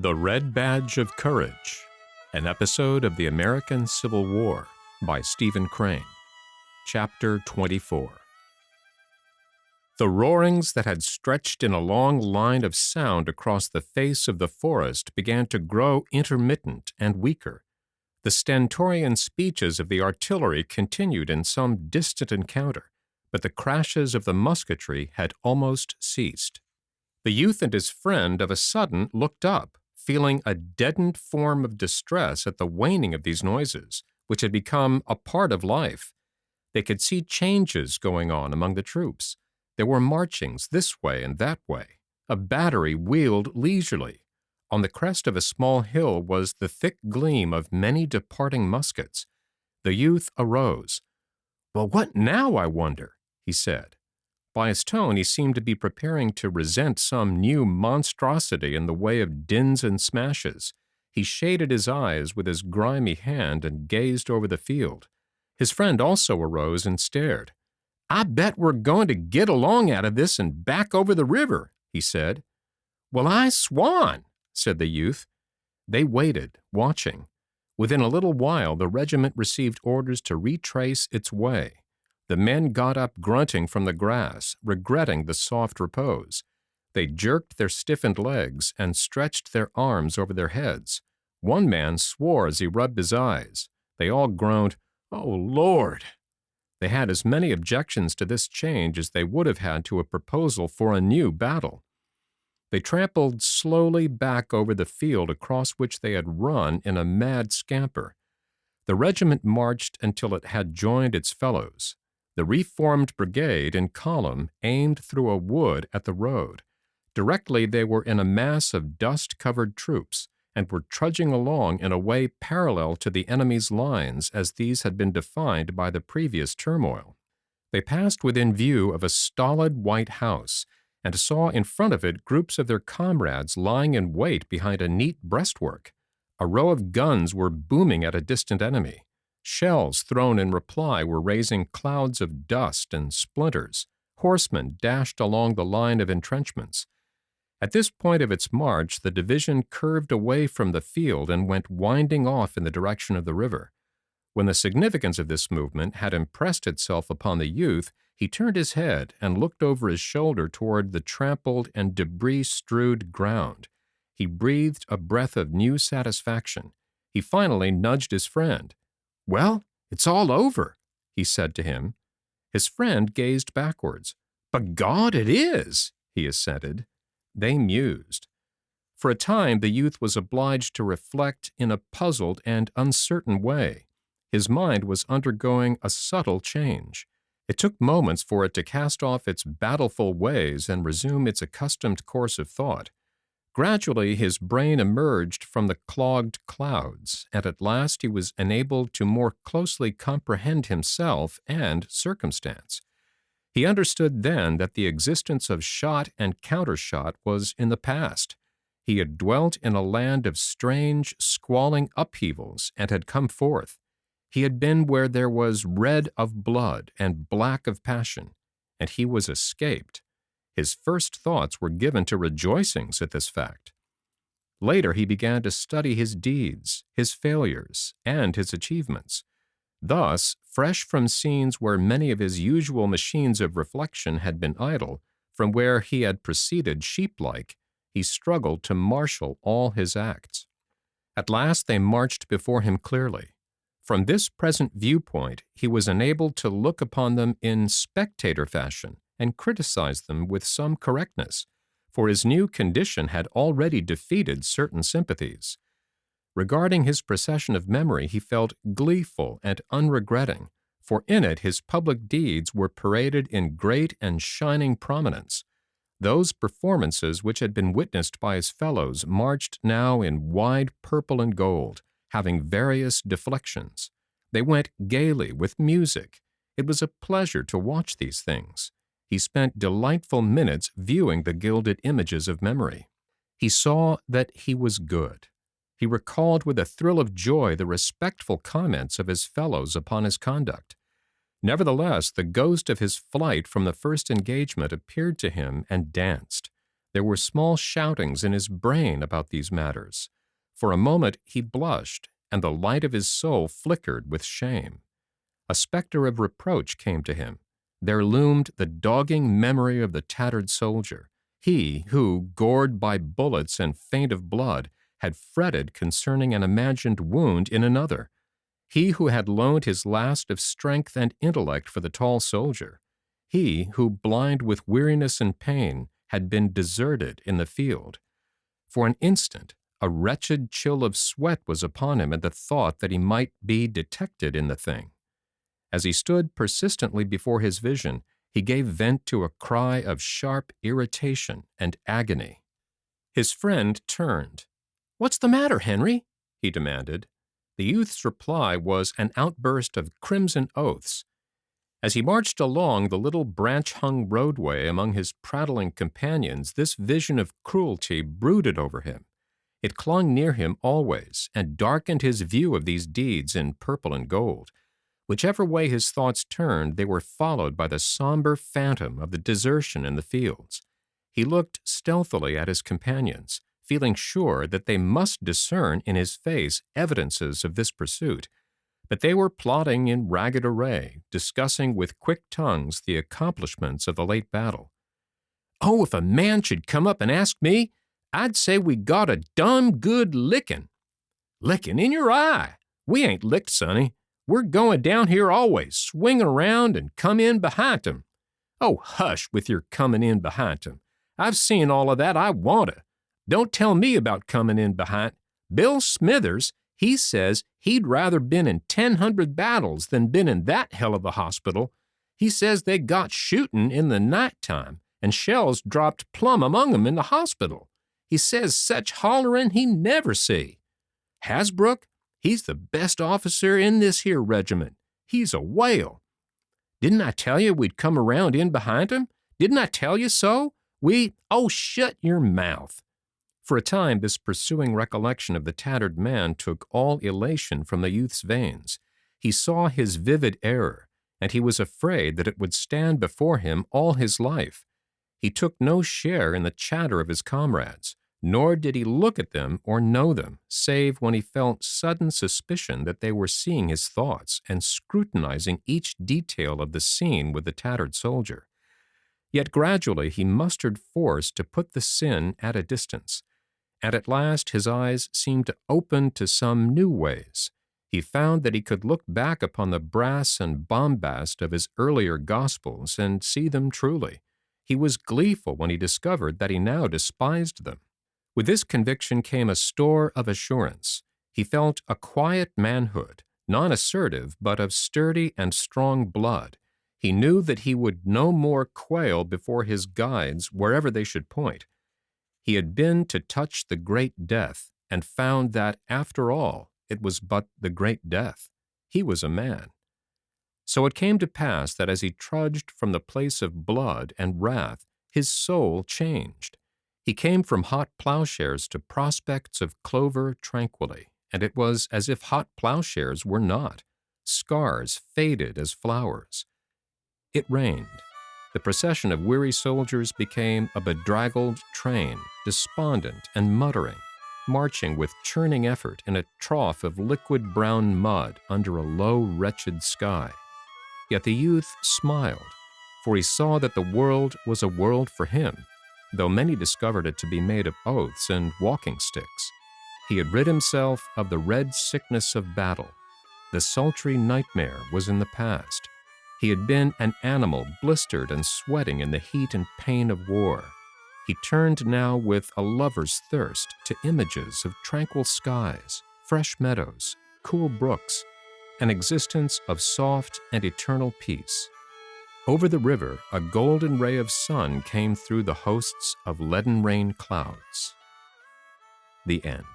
The Red Badge of Courage, an episode of the American Civil War by Stephen Crane. Chapter 24. The roarings that had stretched in a long line of sound across the face of the forest began to grow intermittent and weaker. The stentorian speeches of the artillery continued in some distant encounter, but the crashes of the musketry had almost ceased. The youth and his friend of a sudden looked up, feeling a deadened form of distress at the waning of these noises, which had become a part of life. They could see changes going on among the troops. There were marchings this way and that way. A battery wheeled leisurely. On the crest of a small hill was the thick gleam of many departing muskets. The youth arose. "Well, what now, I wonder?" he said. By his tone, he seemed to be preparing to resent some new monstrosity in the way of dins and smashes. He shaded his eyes with his grimy hand and gazed over the field. His friend also arose and stared. "I bet we're going to get along out of this and back over the river," he said. "Well, I swan," said the youth. They waited, watching. Within a little while, the regiment received orders to retrace its way. The men got up grunting from the grass, regretting the soft repose. They jerked their stiffened legs and stretched their arms over their heads. One man swore as he rubbed his eyes. They all groaned, "Oh, Lord!" They had as many objections to this change as they would have had to a proposal for a new battle. They trampled slowly back over the field across which they had run in a mad scamper. The regiment marched until it had joined its fellows. The reformed brigade in column aimed through a wood at the road. Directly they were in a mass of dust-covered troops and were trudging along in a way parallel to the enemy's lines as these had been defined by the previous turmoil. They passed within view of a stolid white house and saw in front of it groups of their comrades lying in wait behind a neat breastwork. A row of guns were booming at a distant enemy. Shells thrown in reply were raising clouds of dust and splinters. Horsemen dashed along the line of entrenchments. At this point of its march, the division curved away from the field and went winding off in the direction of the river. When the significance of this movement had impressed itself upon the youth, he turned his head and looked over his shoulder toward the trampled and debris-strewed ground. He breathed a breath of new satisfaction. He finally nudged his friend. "Well, it's all over," he said to him. His friend gazed backwards. "B'Gawd, it is," he assented. They mused. For a time, the youth was obliged to reflect in a puzzled and uncertain way. His mind was undergoing a subtle change. It took moments for it to cast off its battleful ways and resume its accustomed course of thought. Gradually, his brain emerged from the clogged clouds, and at last he was enabled to more closely comprehend himself and circumstance. He understood then that the existence of shot and countershot was in the past. He had dwelt in a land of strange, squalling upheavals and had come forth. He had been where there was red of blood and black of passion, and he was escaped. His first thoughts were given to rejoicings at this fact. Later, he began to study his deeds, his failures, and his achievements. Thus, fresh from scenes where many of his usual machines of reflection had been idle, from where he had proceeded sheep-like, he struggled to marshal all his acts. At last they marched before him clearly. From this present viewpoint, he was enabled to look upon them in spectator fashion and criticize them with some correctness, for his new condition had already defeated certain sympathies. Regarding his procession of memory, he felt gleeful and unregretting, for in it his public deeds were paraded in great and shining prominence. Those performances which had been witnessed by his fellows marched now in wide purple and gold, having various deflections. They went gaily with music. It was a pleasure to watch these things. He spent delightful minutes viewing the gilded images of memory. He saw that he was good. He recalled with a thrill of joy the respectful comments of his fellows upon his conduct. Nevertheless, the ghost of his flight from the first engagement appeared to him and danced. There were small shoutings in his brain about these matters. For a moment he blushed, and the light of his soul flickered with shame. A specter of reproach came to him. There loomed the dogging memory of the tattered soldier, he who, gored by bullets and faint of blood, had fretted concerning an imagined wound in another. He who had loaned his last of strength and intellect for the tall soldier. He who, blind with weariness and pain, had been deserted in the field. For an instant, a wretched chill of sweat was upon him at the thought that he might be detected in the thing. As he stood persistently before his vision, he gave vent to a cry of sharp irritation and agony. His friend turned. "What's the matter, Henry?" he demanded. The youth's reply was an outburst of crimson oaths. As he marched along the little branch-hung roadway among his prattling companions, this vision of cruelty brooded over him. It clung near him always, and darkened his view of these deeds in purple and gold. Whichever way his thoughts turned, they were followed by the somber phantom of the desertion in the fields. He looked stealthily at his companions, feeling sure that they must discern in his face evidences of this pursuit. But they were plotting in ragged array, discussing with quick tongues the accomplishments of the late battle. "Oh, if a man should come up and ask me, I'd say we got a dumb good licking." "Licking in your eye! We ain't licked, sonny. We're going down here always, swinging around and come in behind 'em." "Oh, hush with your coming in behind 'em. I've seen all of that I wanna. Don't tell me about coming in behind. Bill Smithers, he says he'd rather been in 1,000 battles than been in that hell of a hospital. He says they got shooting in the night time, and shells dropped plumb among 'em in the hospital. He says such hollerin' he never see. Hasbrook, he's the best officer in this here regiment. He's a whale. Didn't I tell you we'd come around in behind him? Didn't I tell you so? Oh, shut your mouth." For a time, this pursuing recollection of the tattered man took all elation from the youth's veins. He saw his vivid error, and he was afraid that it would stand before him all his life. He took no share in the chatter of his comrades, nor did he look at them or know them, save when he felt sudden suspicion that they were seeing his thoughts and scrutinizing each detail of the scene with the tattered soldier. Yet gradually he mustered force to put the sin at a distance, and at last his eyes seemed to open to some new ways. He found that he could look back upon the brass and bombast of his earlier Gospels and see them truly. He was gleeful when he discovered that he now despised them. With this conviction came a store of assurance. He felt a quiet manhood, non-assertive, but of sturdy and strong blood. He knew that he would no more quail before his guides wherever they should point. He had been to touch the great death, and found that, after all, it was but the great death. He was a man. So it came to pass that as he trudged from the place of blood and wrath, his soul changed. He came from hot plowshares to prospects of clover tranquilly, and it was as if hot plowshares were not. Scars faded as flowers. It rained. The procession of weary soldiers became a bedraggled train, despondent and muttering, marching with churning effort in a trough of liquid brown mud under a low, wretched sky. Yet the youth smiled, for he saw that the world was a world for him, though many discovered it to be made of oaths and walking sticks. He had rid himself of the red sickness of battle. The sultry nightmare was in the past. He had been an animal blistered and sweating in the heat and pain of war. He turned now with a lover's thirst to images of tranquil skies, fresh meadows, cool brooks, an existence of soft and eternal peace. Over the river, a golden ray of sun came through the hosts of leaden rain clouds. The end.